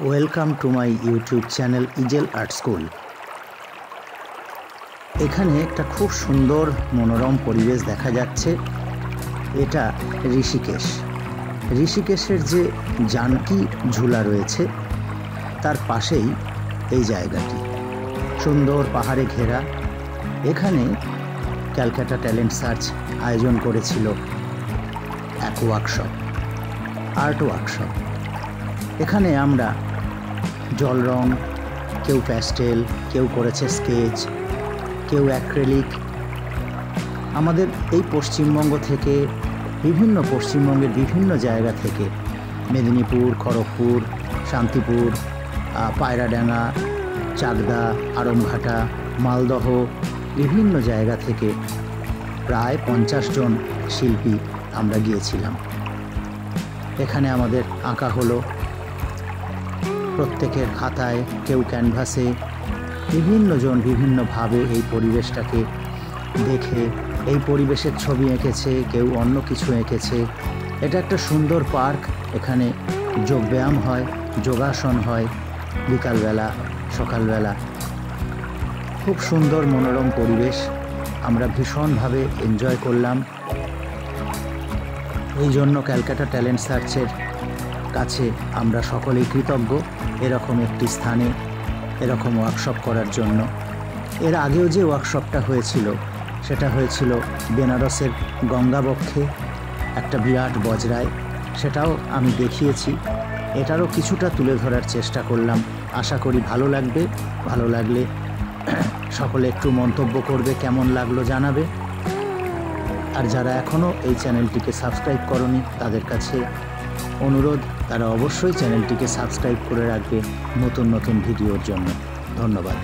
Welcome to my YouTube channel easel art school. এখানে একটা খুব সুন্দর মনোরম পরিবেশ দেখা যাচ্ছে। এটা ঋষিকেশের যে জানকী ঝুলা রয়েছে তার পাশেই এই জায়গাটি, সুন্দর পাহাড়ে ঘেরা। এখানে ক্যালকাটা ট্যালেন্ট সার্চ আয়োজন করেছিল এক আর্ট ওয়ার্কশপ। এখানে আমরা জল রং, কেউ প্যাস্টেল, কেউ করেছে স্কেচ, কেউ অ্যাক্রেলিক। আমাদের এই পশ্চিমবঙ্গ থেকে পশ্চিমবঙ্গের বিভিন্ন জায়গা থেকে, মেদিনীপুর, খড়গপুর, শান্তিপুর, পায়রাডাঙ্গা, চাকদা, আড়ংঘাটা, মালদহ, বিভিন্ন জায়গা থেকে প্রায় 50 জন শিল্পী আমরা গিয়েছিলাম। এখানে আমাদের আঁকা হলো, প্রত্যেকের খাতায়, কেউ ক্যানভাসে। বিভিন্ন জন বিভিন্নভাবে এই পরিবেশটাকে দেখে এই পরিবেশের ছবি এঁকেছে, কেউ অন্য কিছু এঁকেছে। এটা একটা সুন্দর পার্ক। এখানে যোগব্যায়াম হয়, যোগাসন হয় বিকালবেলা, সকালবেলা। খুব সুন্দর মনোরম পরিবেশ, আমরা ভীষণভাবে এনজয় করলাম। এই জন্য ক্যালকাটা ট্যালেন্ট সার্চের কাছে আমরা সকলেই কৃতজ্ঞ এরকম একটি স্থানে এরকম ওয়ার্কশপ করার জন্য। এর আগেও যে ওয়ার্কশপটা হয়েছিল সেটা হয়েছিল বেনারসের গঙ্গাবক্ষে একটা বিরাট বজরায়, সেটাও আমি দেখিয়েছি। এটারও কিছুটা তুলে ধরার চেষ্টা করলাম। আশা করি ভালো লাগবে। ভালো লাগলে সকলে একটু মন্তব্য করবে, কেমন লাগলো জানাবে। আর যারা এখনও এই চ্যানেলটিকে সাবস্ক্রাইব করনি তাদের কাছে অনুরোধ, তারা অবশ্যই চ্যানেলটিকে সাবস্ক্রাইব করে রাখবে নতুন নতুন ভিডিওর জন্য। ধন্যবাদ।